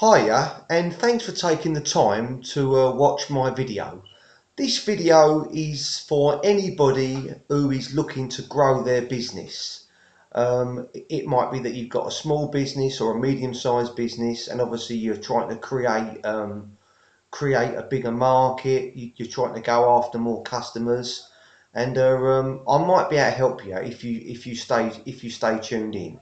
Hiya, and thanks for taking the time to watch my video. This video is for anybody who is looking to grow their business. It might be that you've got a small business or a medium-sized business, and obviously you're trying to create a bigger market. You're trying to go after more customers, and I might be able to help you if you stay tuned in.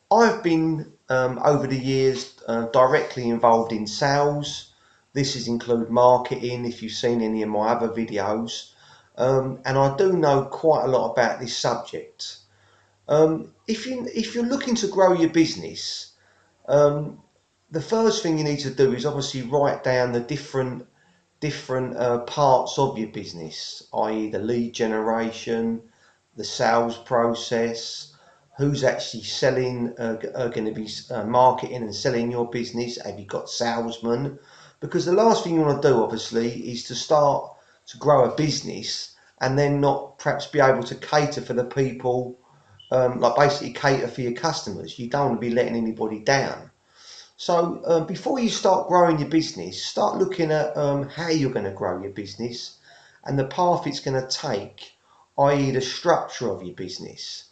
I've been over the years directly involved in sales. This has included marketing, if you've seen any of my other videos. And I do know quite a lot about this subject. If you're looking to grow your business, um, the first thing you need to do is obviously write down the different parts of your business, i.e. the lead generation, the sales process, who's actually selling, going to be marketing and selling your business. Have you got salesmen? Because the last thing you want to do, obviously, is to start to grow a business and then not perhaps be able to cater for the people, like basically cater for your customers. You don't want to be letting anybody down. So before you start growing your business, start looking at how you're going to grow your business and the path it's going to take, i.e. the structure of your business.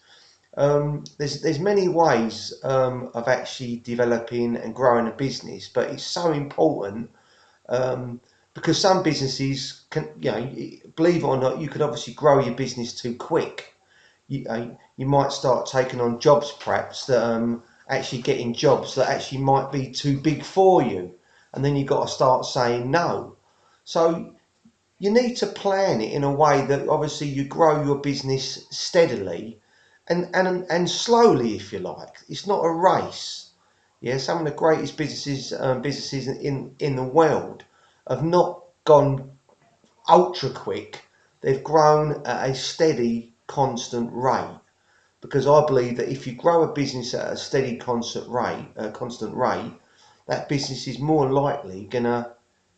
There's many ways of actually developing and growing a business, but it's so important um, because some businesses can, believe it or not, you could obviously grow your business too quick. You might start taking on jobs perhaps that actually getting jobs that actually might be too big for you, and then you've got to start saying no. So you need to plan it in a way that obviously you grow your business steadily and slowly, if you like. It's not a race. Yeah, some of the greatest businesses in the world have not gone ultra quick. They've grown at a steady, constant rate, because I believe that if you grow a business at a steady, constant rate, that business is more likely going to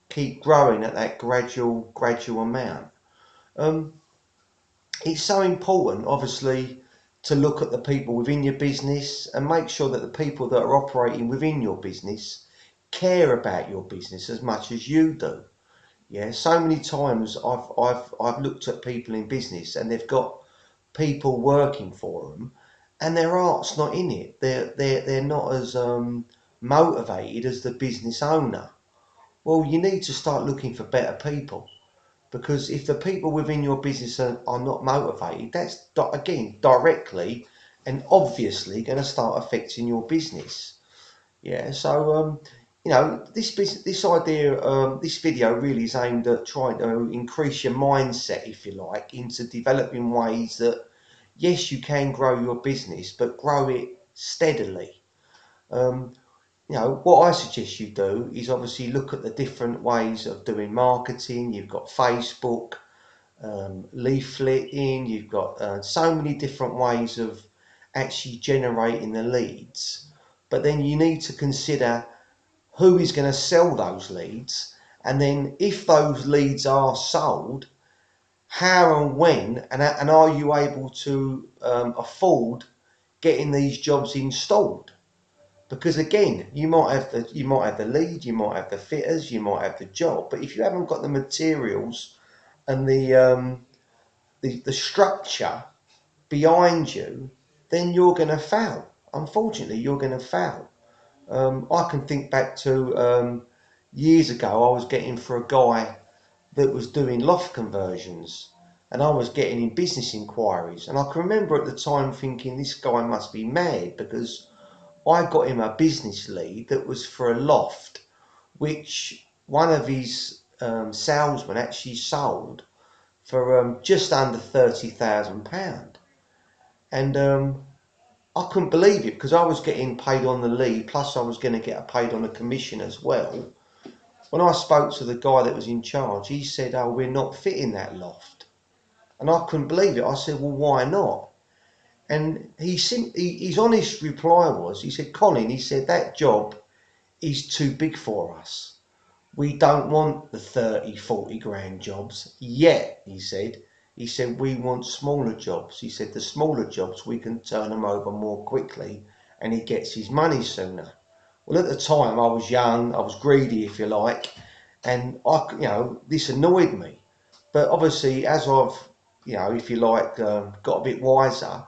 keep growing at that gradual amount. Um, it's so important, obviously, to look at the people within your business and make sure that the people that are operating within your business care about your business as much as you do. Yeah, so many times I've looked at people in business and they've got people working for them, and their heart's not in it. They're not as motivated as the business owner. Well, you need to start looking for better people, because if the people within your business are not motivated, that's again directly and obviously going to start affecting your business. Yeah, so this idea, this video really is aimed at trying to increase your mindset, if you like, into developing ways that yes, you can grow your business, but grow it steadily. Um, what I suggest you do is obviously look at the different ways of doing marketing. You've got Facebook, leafleting. You've got so many different ways of actually generating the leads. But then you need to consider who is going to sell those leads, and then if those leads are sold, how and when, and are you able to afford getting these jobs installed? Because again, you might have the lead, you might have the fitters, you might have the job, but if you haven't got the materials and the structure behind you, then you're going to fail. Unfortunately, you're going to fail. I can think back to years ago. I was getting for a guy that was doing loft conversions, and I was getting in business inquiries, and I can remember at the time thinking this guy must be mad, because I got him a business lead that was for a loft which one of his salesmen actually sold for just under £30,000. And I couldn't believe it, because I was getting paid on the lead, plus I was going to get paid on a commission as well. When I spoke to the guy that was in charge, he said, "Oh, we're not fitting that loft." And I couldn't believe it. I said, "Well, why not?" And his honest reply was, he said, "Colin," he said, "that job is too big for us. We don't want the 30, 40 grand jobs yet," he said. He said, "We want smaller jobs." He said, "The smaller jobs, we can turn them over more quickly and he gets his money sooner." Well, at the time I was young, I was greedy, if you like, and this annoyed me. But obviously, as I've, if you like, got a bit wiser,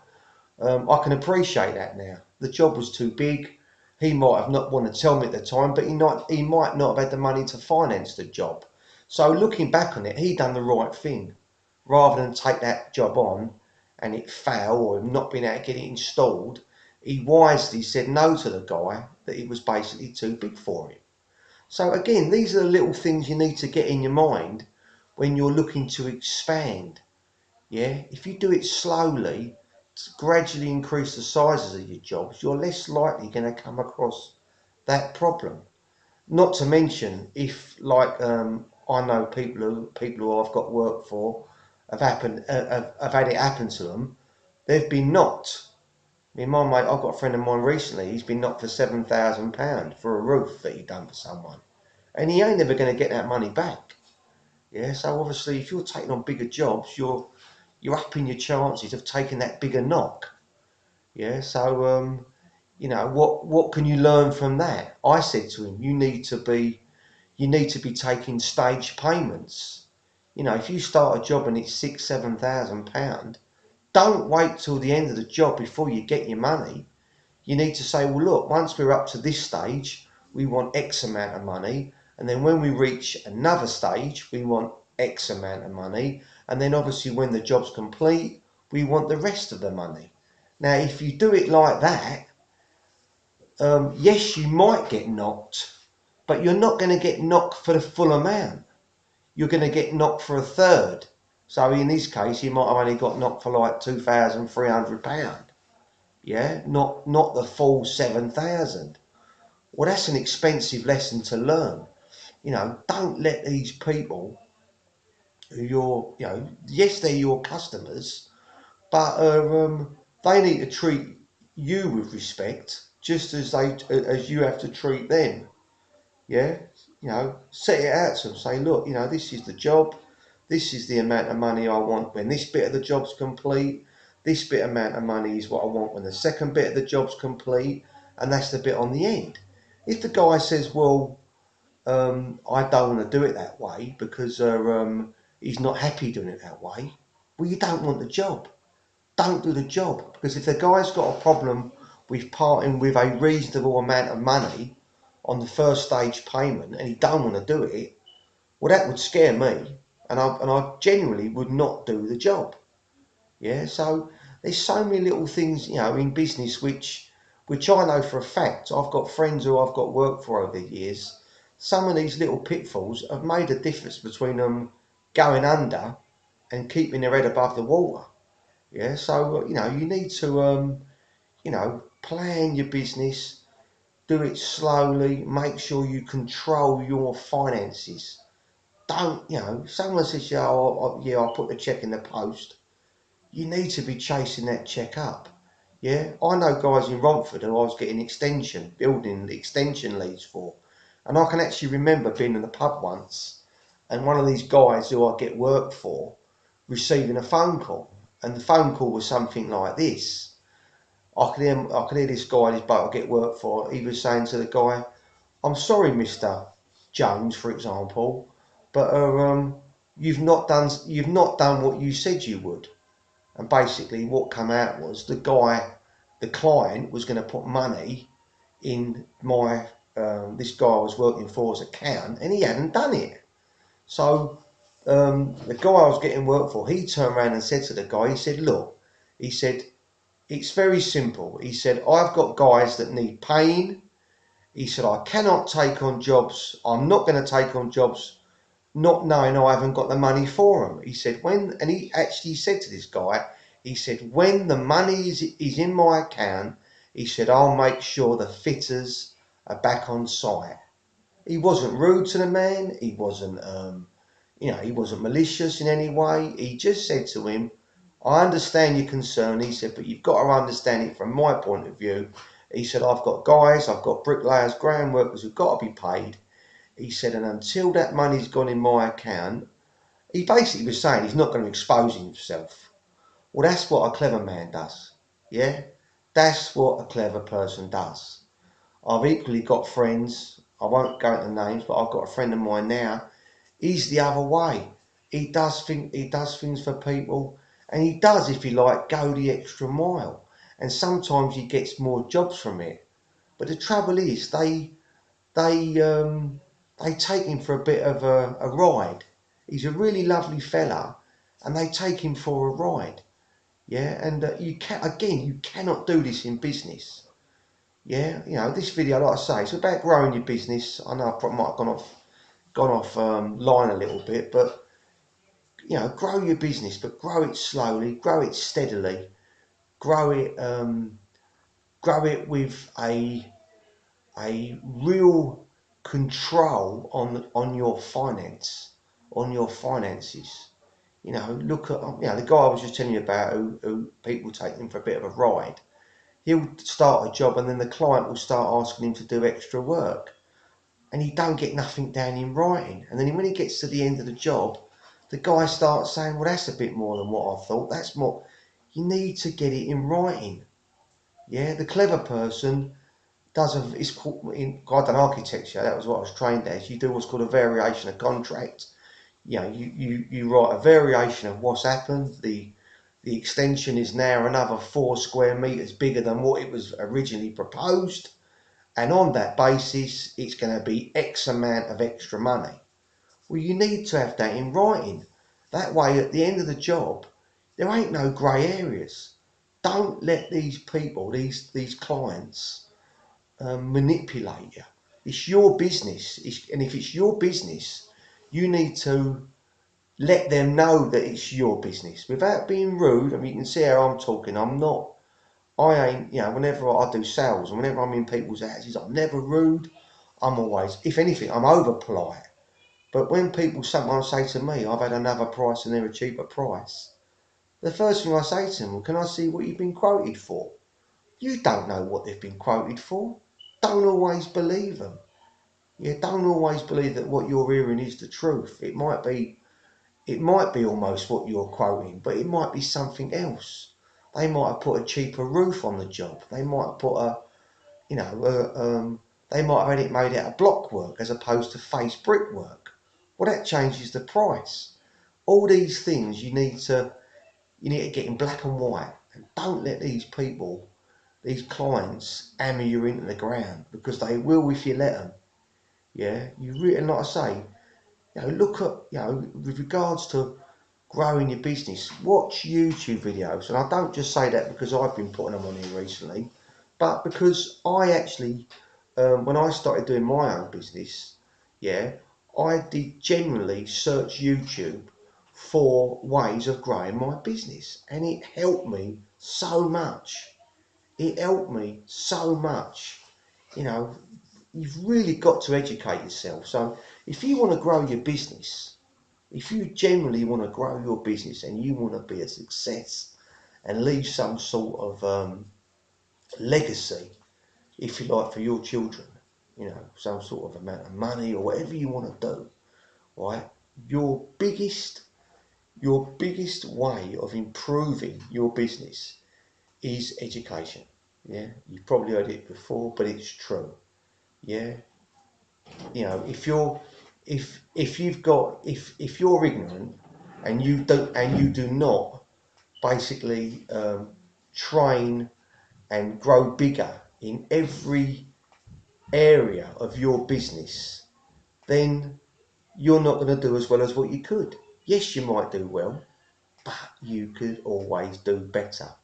I can appreciate that now. The job was too big. He might have not wanted to tell me at the time, but he might not have had the money to finance the job. So looking back on it, he done the right thing. Rather than take that job on and it fail or not being able to get it installed, he wisely said no to the guy that it was basically too big for him. So again, these are the little things you need to get in your mind when you're looking to expand. Yeah, if you do it slowly, to gradually increase the sizes of your jobs, you're less likely going to come across that problem. Not to mention, if like I know people who I've got work for have had it happen to them, they've been knocked. I mean, my mate, I've got a friend of mine recently. He's been knocked for £7,000 for a roof that he done for someone, and he ain't never going to get that money back. Yeah, so obviously, if you're taking on bigger jobs, you're upping your chances of taking that bigger knock. Yeah, so what can you learn from that? I said to him, you need to be taking stage payments. If you start a job and it's £6,000, 7,000, don't wait till the end of the job before you get your money. You need to say, well, look, once we're up to this stage, we want X amount of money. And then when we reach another stage, we want X amount of money. And then obviously when the job's complete, we want the rest of the money. Now, if you do it like that, yes, you might get knocked, but you're not going to get knocked for the full amount. You're going to get knocked for a third. So in this case, you might have only got knocked for like £2,300. Yeah, not the full 7,000. Well, that's an expensive lesson to learn. Don't let these people who yes, they're your customers, but they need to treat you with respect, just as you have to treat them. Yeah, set it out to them. Say, look, this is the job. This is the amount of money I want when this bit of the job's complete. This bit amount of money is what I want when the second bit of the job's complete, and that's the bit on the end. If the guy says, well, I don't want to do it that way because he's not happy doing it that way, well, you don't want the job. Don't do the job, because if the guy's got a problem with parting with a reasonable amount of money on the first stage payment and he don't want to do it, well, that would scare me, and I genuinely would not do the job. Yeah, so there's so many little things, in business which I know for a fact. I've got friends who I've got work for over the years. Some of these little pitfalls have made a difference between them going under and keeping their head above the water. Yeah, so you need to plan your business, do it slowly, make sure you control your finances. Don't, someone says, yeah, I'll put the check in the post. You need to be chasing that check up. Yeah, I know guys in Romford who I was getting building extension leads for. And I can actually remember being in the pub once and one of these guys who I get work for receiving a phone call. And the phone call was something like this. I could hear this guy, this bloke I get work for, he was saying to the guy, I'm sorry, Mr. Jones, for example, but you've not done what you said you would. And basically what come out was the client was going to put money in this guy I was working for's account, and he hadn't done it. So the guy I was getting work for, he turned around and said to the guy, he said, look, he said, it's very simple. He said, I've got guys that need paying. He said, I cannot take on jobs. I'm not going to take on jobs not knowing I haven't got the money for them. He said, and he actually said to this guy, he said, when the money is in my account, he said, I'll make sure the fitters are back on site. He wasn't rude to the man. He wasn't, he wasn't malicious in any way. He just said to him, I understand your concern. He said, but you've got to understand it from my point of view. He said, I've got bricklayers, ground workers who've got to be paid. He said, and until that money's gone in my account, he basically was saying he's not going to expose himself. Well, that's what a clever man does. Yeah? That's what a clever person does. I've equally got friends, I won't go into names, but I've got a friend of mine now, he's the other way. He does things for people, and he does, if you like, go the extra mile. And sometimes he gets more jobs from it. But the trouble is, they they take him for a bit of a ride. He's a really lovely fella, and they take him for a ride. Yeah, and you cannot do this in business. Yeah, this video, like I say, it's about growing your business. I know I probably might have gone off line a little bit, but grow your business, but grow it slowly, grow it steadily, grow it with a real control on your finances. Look at the guy I was just telling you about, who people take him for a bit of a ride. He'll start a job, and then the client will start asking him to do extra work, and he don't get nothing down in writing. And then when he gets to the end of the job, the guy starts saying, well, that's a bit more than what I thought. That's more. You need to get it in writing. Yeah, the clever person it's called, I've done architecture, that was what I was trained as. You do what's called a variation of contract. You write a variation of what's happened. The extension is now another 4 square meters bigger than what it was originally proposed. And on that basis, it's going to be X amount of extra money. Well, you need to have that in writing. That way, at the end of the job, there ain't no grey areas. Don't let these people, these clients, manipulate you. It's your business, and if it's your business, you need to let them know that it's your business without being rude. I mean, you can see how I'm talking. I ain't, whenever I do sales and whenever I'm in people's houses, I'm never rude. I'm always, if anything, I'm over polite. But when people sometimes say to me, I've had another price and they're a cheaper price, the first thing I say to them, well, can I see what you've been quoted for? You don't know what they've been quoted for. Don't always believe them. Yeah, don't always believe that what you're hearing is the truth. It might be almost what you're quoting, but it might be something else. They might have put a cheaper roof on the job. They might have put they might have had it made out of block work as opposed to face brickwork. Well, that changes the price. All these things you need to get in black and white, and don't let these clients hammer you into the ground, because they will if you let them. Yeah, you really, like I say, look at, with regards to growing your business, watch YouTube videos. And I don't just say that because I've been putting them on here recently, but because I actually, when I started doing my own business, yeah, I did generally search YouTube for ways of growing my business, and it helped me so much. It helped me so much. You know, you've really got to educate yourself. So if you want to grow your business, if you generally want to grow your business and you want to be a success and leave some sort of legacy, if you like, for your children, some sort of amount of money or whatever you want to do, right? Your biggest way of improving your business is education. Yeah, you've probably heard it before, but it's true. Yeah, if you're ignorant and you do not basically train and grow bigger in every area of your business, then you're not going to do as well as what you could. Yes, you might do well, but you could always do better.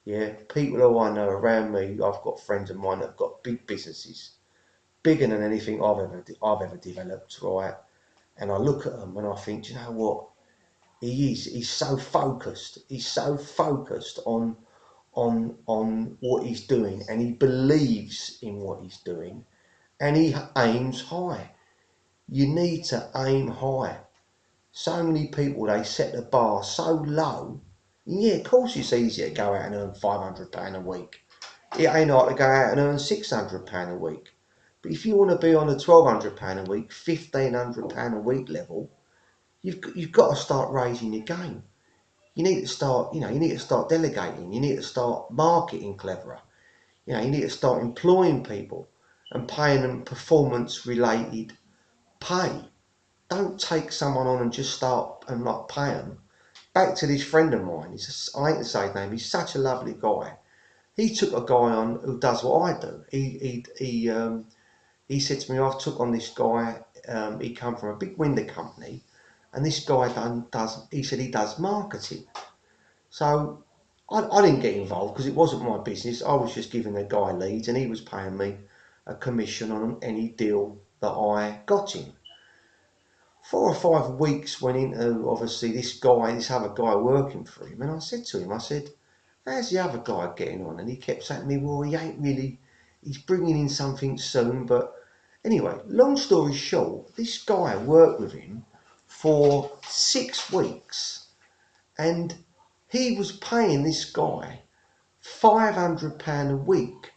Yeah, people who I know around me, I've got friends of mine that have got big businesses, bigger than anything I've ever developed, right? And I look at them and I think, do you know what? He's so focused. He's so focused on what he's doing, and he believes in what he's doing, and he aims high. You need to aim high. So many people, they set the bar so low. Yeah, of course it's easier to go out and earn £500 a week. It ain't hard to go out and earn £600 a week. But if you want to be on the £1,200 a week, £1,500 a week level, you've got to start raising your game. You need to start, you need to start delegating. You need to start marketing cleverer. You need to start employing people. and paying them performance related pay. Don't take someone on and just start and not pay them. Back to this friend of mine, I hate to say his name, he's such a lovely guy. He took a guy on who does what I do. He said to me, I've took on this guy, he come from a big window company, and this guy he said he does marketing. So I didn't get involved because it wasn't my business. I was just giving the guy leads and he was paying me a commission on any deal that I got him. 4 or 5 weeks went into obviously this other guy working for him, and I said to him, how's the other guy getting on? And he kept saying to me, well, he ain't really, he's bringing in something soon. But anyway, long story short, this guy worked with him for 6 weeks, and he was paying this guy £500 a week.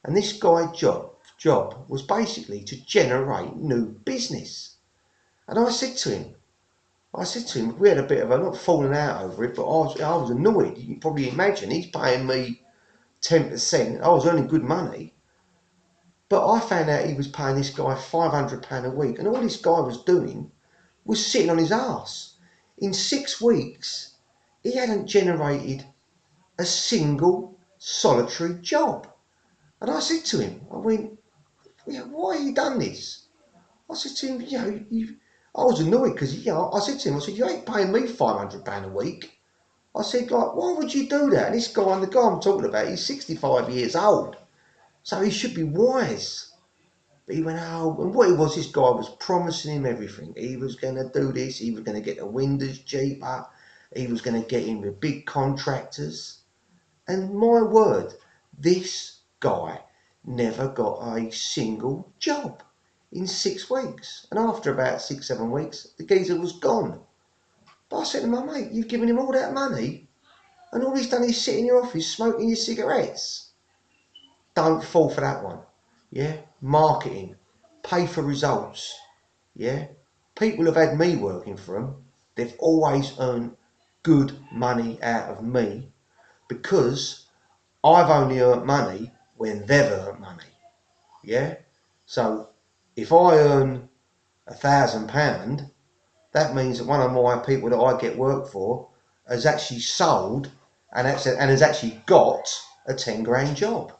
And this guy's job was basically to generate new business. And I said to him, we had a bit of a, not falling out over it, but I was annoyed. You can probably imagine, he's paying me 10%. I was earning good money. But I found out he was paying this guy £500 a week. And all this guy was doing was sitting on his arse. In 6 weeks, he hadn't generated a single solitary job. And I said to him, I went, why have you done this? I said to him, I was annoyed because, I said to him, you ain't paying me £500 a week. I said, why would you do that? And this guy, the guy I'm talking about, he's 65 years old. So he should be wise. But he went, and what it was, this guy was promising him everything. He was going to do this. He was going to get the windows cheaper. He was going to get in with big contractors. And my word, this guy never got a single job in 6 weeks. And after about 6, 7 weeks, the geezer was gone. But I said to my mate, you've given him all that money, and all he's done is sit in your office smoking your cigarettes. Don't fall for that one. Yeah? Marketing. Pay for results. Yeah? People have had me working for them. They've always earned good money out of me because I've only earned money when they've earned money. Yeah? So if I earn £1,000, that means that one of my people that I get work for has actually sold and has actually got a 10 grand job.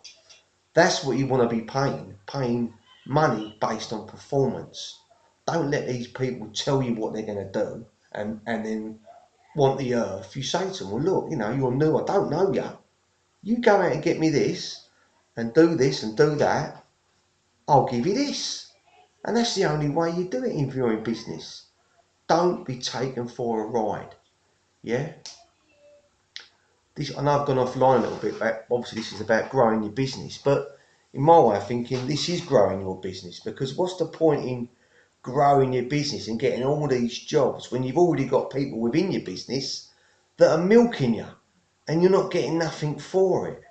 That's what you want to be paying money based on performance. Don't let these people tell you what they're going to do and then want the earth. You say to them, well, look, you're new, I don't know you. You go out and get me this and do that, I'll give you this. And that's the only way you do it if you're in business. Don't be taken for a ride. Yeah? I know I've gone offline a little bit, but obviously this is about growing your business. But in my way of thinking, this is growing your business, because what's the point in growing your business and getting all these jobs when you've already got people within your business that are milking you and you're not getting nothing for it?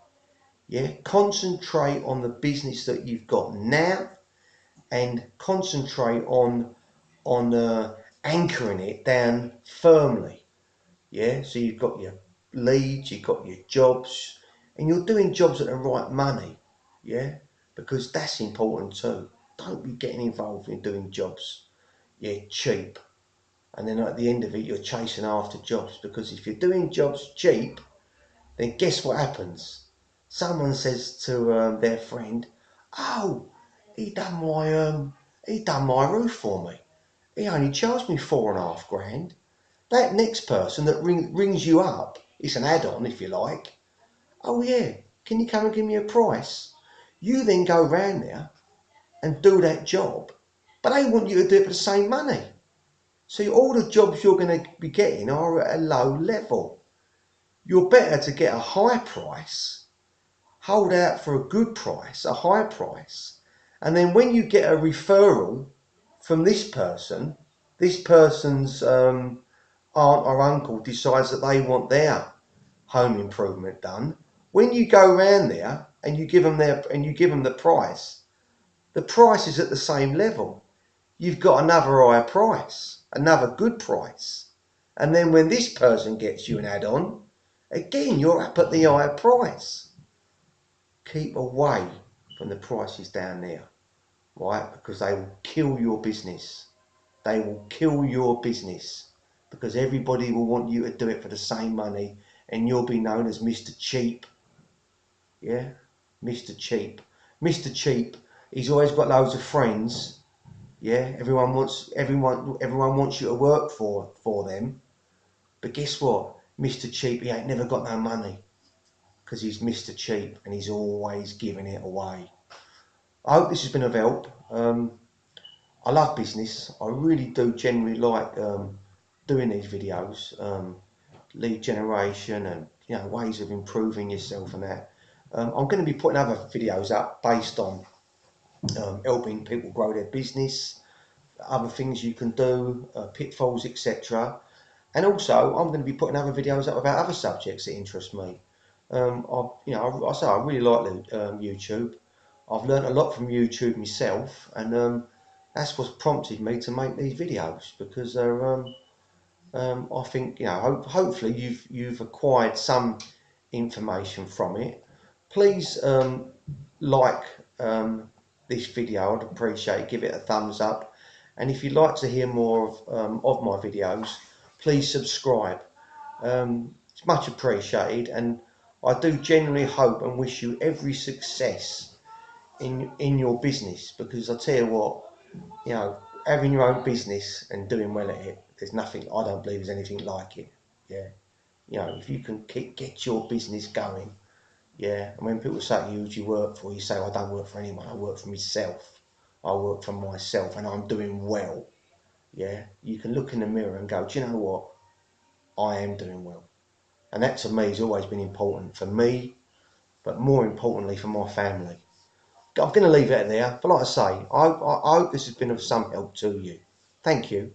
Yeah, concentrate on the business that you've got now and concentrate on anchoring it down firmly. Yeah, so you've got your leads, you've got your jobs, and you're doing jobs at the right money. Yeah, because that's important too. Don't be getting involved in doing jobs cheap, and then at the end of it you're chasing after jobs, because if you're doing jobs cheap, then guess what happens? Someone says to their friend, oh, he done my roof for me. He only charged me 4.5 grand. That next person that rings you up, it's an add-on if you like. Oh yeah, can you come and give me a price? You then go round there and do that job, but they want you to do it for the same money. So all the jobs you're going to be getting are at a low level. You're better to get a high price, hold out for a good price, a high price, and then when you get a referral from this person's aunt or uncle decides that they want their home improvement done. When you go round there and you give them the price is at the same level. You've got another higher price, another good price, and then when this person gets you an add-on, again you're up at the higher price. Keep away from the prices down there. right? Because they will kill your business. They will kill your business because everybody will want you to do it for the same money, and you'll be known as Mr. Cheap. Yeah, Mr. Cheap. Mr. Cheap. He's always got loads of friends. Yeah, everyone wants you to work for them. But guess what? Mr. Cheap, he ain't never got no money because he's Mr. Cheap and he's always giving it away. I hope this has been of help. I love business. I really do generally like doing these videos, lead generation and ways of improving yourself and that. I'm going to be putting other videos up based on helping people grow their business, other things you can do, pitfalls, etc. And also, I'm going to be putting other videos up about other subjects that interest me. I say I really like YouTube. I've learned a lot from YouTube myself, and that's what's prompted me to make these videos because I think hopefully you've acquired some information from it. Please like this video. I'd appreciate it. Give it a thumbs up, and if you'd like to hear more of my videos, please subscribe. It's much appreciated, and I do genuinely hope and wish you every success in your business, because I tell you what, having your own business and doing well at it, there's nothing, I don't believe there's anything like it. Yeah, if you can get your business going, yeah. And when people say to you, who do you work for? You say, I don't work for anyone. I work for myself. I work for myself, and I'm doing well. Yeah, you can look in the mirror and go, do you know what? I am doing well. And that to me has always been important for me, but more importantly for my family. I'm going to leave it there, but like I say, I hope this has been of some help to you. Thank you.